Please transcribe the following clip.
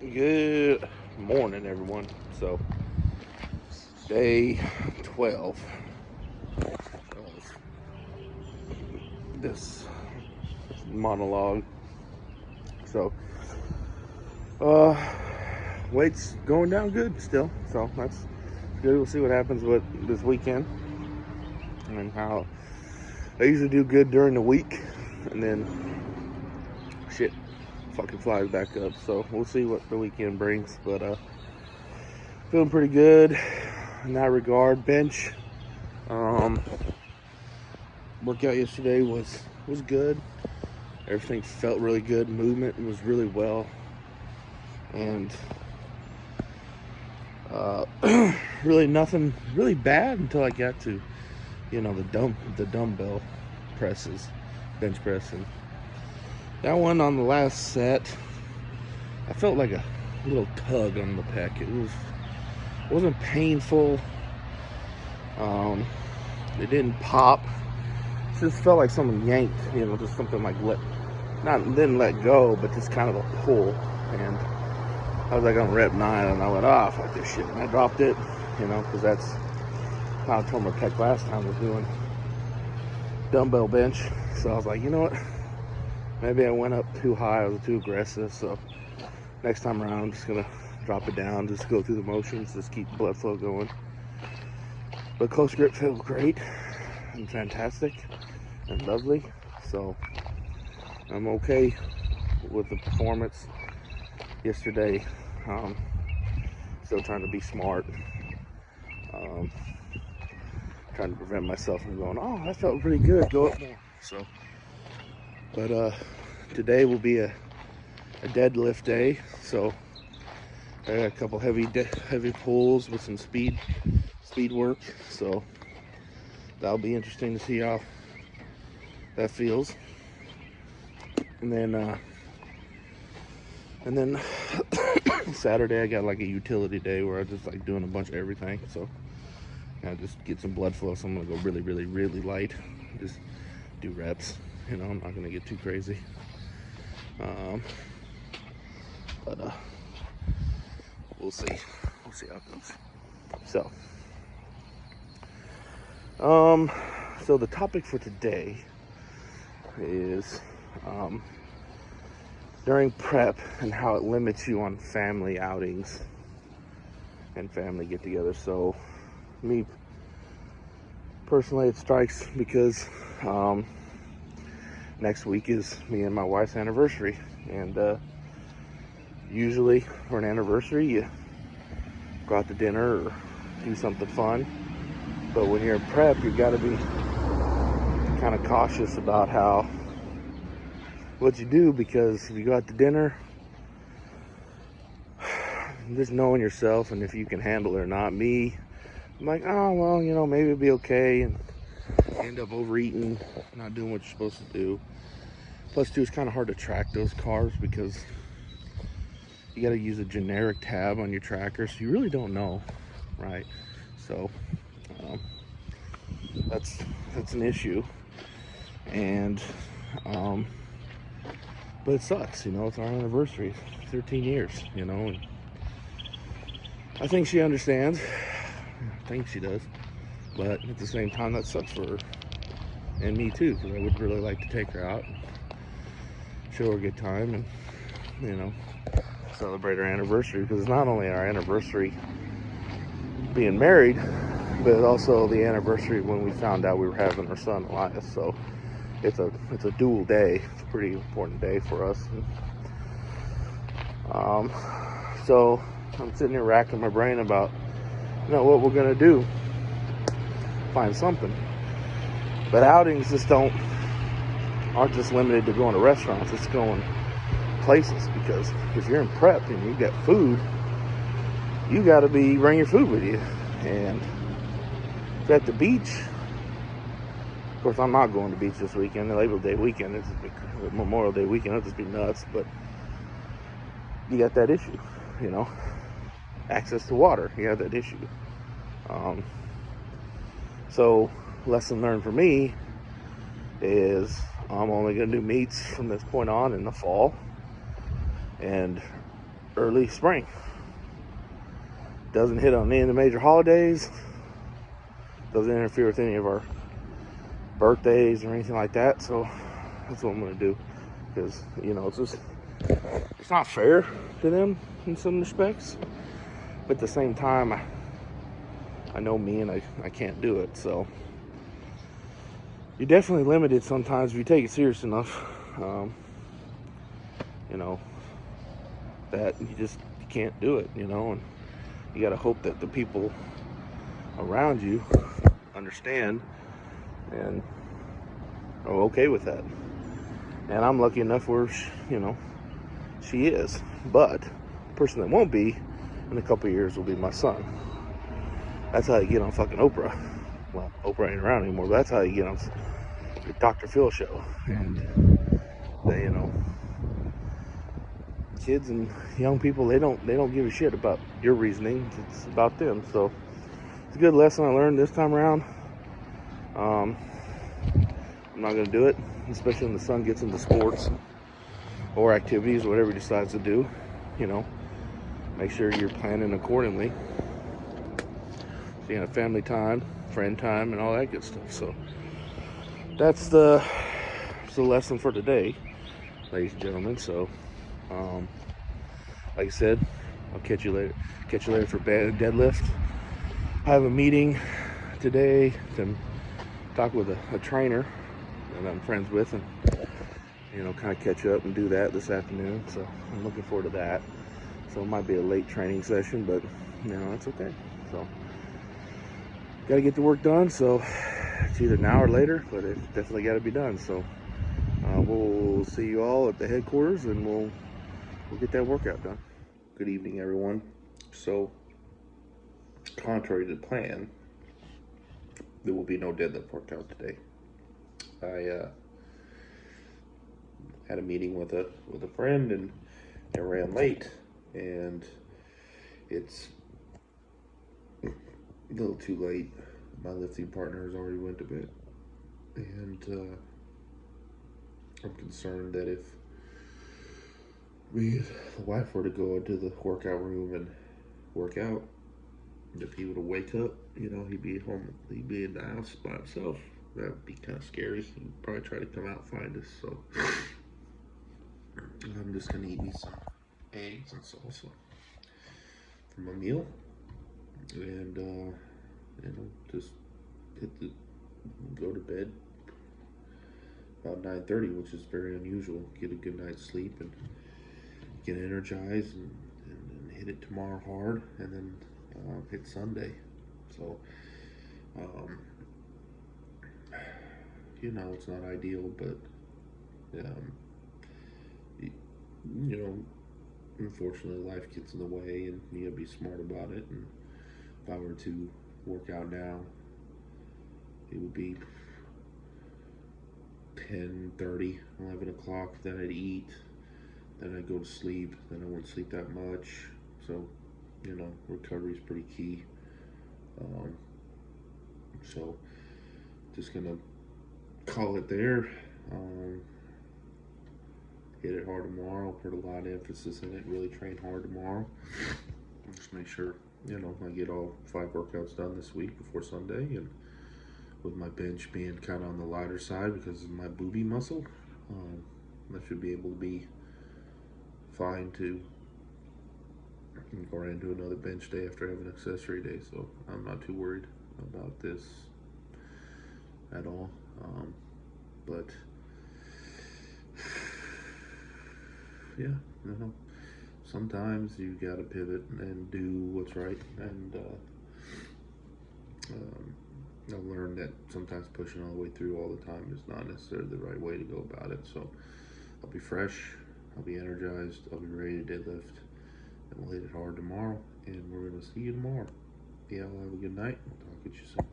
Good morning, everyone. So, day 12 of this monologue. So, weight's going down good still. So, that's good. We'll see what happens with this weekend and how I usually do good during the week, and then shit fucking flies back up. So, we'll see what the weekend brings. But, feeling pretty good in that regard. Bench. Workout yesterday was good. Everything felt really good. Movement was really well, and really nothing really bad until I got to the dumbbell presses, bench press, and that one on the last set, I felt like a little tug on the pec. It wasn't painful. It didn't pop. It just felt like someone yanked, just something like didn't let go, but just kind of a pull. And I was like on rep 9, and I went, fuck this shit. And I dropped it, because that's how I tore my pec last time, was doing dumbbell bench. So I was like, you know what? Maybe I went up too high. I was too aggressive. So next time around, I'm just going to drop it down, just go through the motions, just keep blood flow going. But close grip felt great and fantastic and lovely. So I'm okay with the performance yesterday. Still trying to be smart. Trying to prevent myself from going, that felt pretty good, go up more. So, but today will be a deadlift day. So I got a couple heavy pulls with some speed work. So that'll be interesting to see how that feels. And then Saturday I got like a utility day where I just like doing a bunch of everything. So I just get some blood flow. So I'm gonna go really, really, really light. Just do reps. I'm not gonna get too crazy. But we'll see. We'll see how it goes. So the topic for today is during prep and how it limits you on family outings and family get-togethers. So me personally, it strikes because next week is me and my wife's anniversary, and usually for an anniversary you go out to dinner or do something fun. But when you're in prep, you got to be kind of cautious about what you do, because if you go out to dinner, just knowing yourself and if you can handle it or not. Me, I'm like, maybe it'll be okay, and end up overeating, not doing what you're supposed to do. Plus, too, it's kind of hard to track those carbs because you got to use a generic tab on your tracker, so you really don't know, right? So that's an issue, and but it sucks, it's our anniversary, 13 years, and I think she understands. I think she does, but at the same time, that sucks for her and me too, because I would really like to take her out and show her a good time and celebrate our anniversary, because it's not only our anniversary being married, but it's also the anniversary when we found out we were having our son Elias. So it's a dual day. It's a pretty important day for us. So I'm sitting here racking my brain about what we're gonna do. Find something. But outings just aren't just limited to going to restaurants. It's going places, because if you're in prep and you got food, you got to bring your food with you. And if at the beach, of course, I'm not going to the beach this weekend. Labor Day weekend, Memorial Day weekend, it'll just be nuts. But you got that issue, access to water. You have that issue. So lesson learned for me is I'm only going to do meets from this point on in the fall, and early spring. Doesn't hit on any of the major holidays. Doesn't interfere with any of our birthdays or anything like that. So that's what I'm gonna do, because it's not fair to them in some respects, but at the same time, I know me, and I can't do it. So you're definitely limited sometimes if you take it serious enough. That you can't do it, and you got to hope that the people around you understand and are okay with that. And I'm lucky enough where she is. But the person that won't be in a couple of years will be my son. That's how you get on fucking Oprah. Well, Oprah ain't around anymore, but that's how you get on the Dr. Phil show. And they, kids and young people, they don't give a shit about your reasoning. It's about them. So it's a good lesson I learned this time around. I'm not gonna do it, especially when the son gets into sports or activities, whatever he decides to do. Make sure you're planning accordingly. So you have family time, friend time, and all that good stuff. So that's the lesson for today, ladies and gentlemen. So like I said, I'll catch you later. Catch you later for deadlift. I have a meeting today to talk with a trainer that I'm friends with, and kind of catch up and do that this afternoon. So I'm looking forward to that. So it might be a late training session, but that's okay. So got to get the work done. So it's either now or later, but it's definitely got to be done. So we'll see you all at the headquarters, and we'll get that workout done. Good evening, everyone. So, contrary to plan, there will be no deadlift workout today. I had a meeting with a friend, and I ran late, and it's a little too late. My lifting partner has already went to bed, and I'm concerned that if the wife were to go into the workout room and work out, if he were to wake up, he'd be home, he'd be in the house by himself. That'd be kind of scary. He'd probably try to come out and find us. So I'm just gonna eat me some eggs and salsa for my meal, and just go to bed about 9:30, which is very unusual. Get a good night's sleep and get energized and hit it tomorrow hard, and then hit Sunday. So it's not ideal, but unfortunately life gets in the way, and you gotta be smart about it. And if I were to work out now, it would be 10:30, 11 o'clock, then I'd eat, then I'd go to sleep, then I wouldn't sleep that much. So recovery is pretty key. So just gonna call it there. Hit it hard tomorrow. Put a lot of emphasis in it. Really train hard tomorrow. Just make sure I get all 5 workouts done this week before Sunday, and with my bench being kind of on the lighter side because of my booby muscle, I should be able to be fine to go right into another bench day after having an accessory day. So I'm not too worried about this at all. But yeah, sometimes you gotta pivot and do what's right, and I've learned that sometimes pushing all the way through all the time is not necessarily the right way to go about it. So I'll be fresh, I'll be energized, I'll be ready to deadlift, and we'll hit it hard tomorrow, and we're gonna see you tomorrow. Yeah, I'll have a good night. I'll talk to you soon.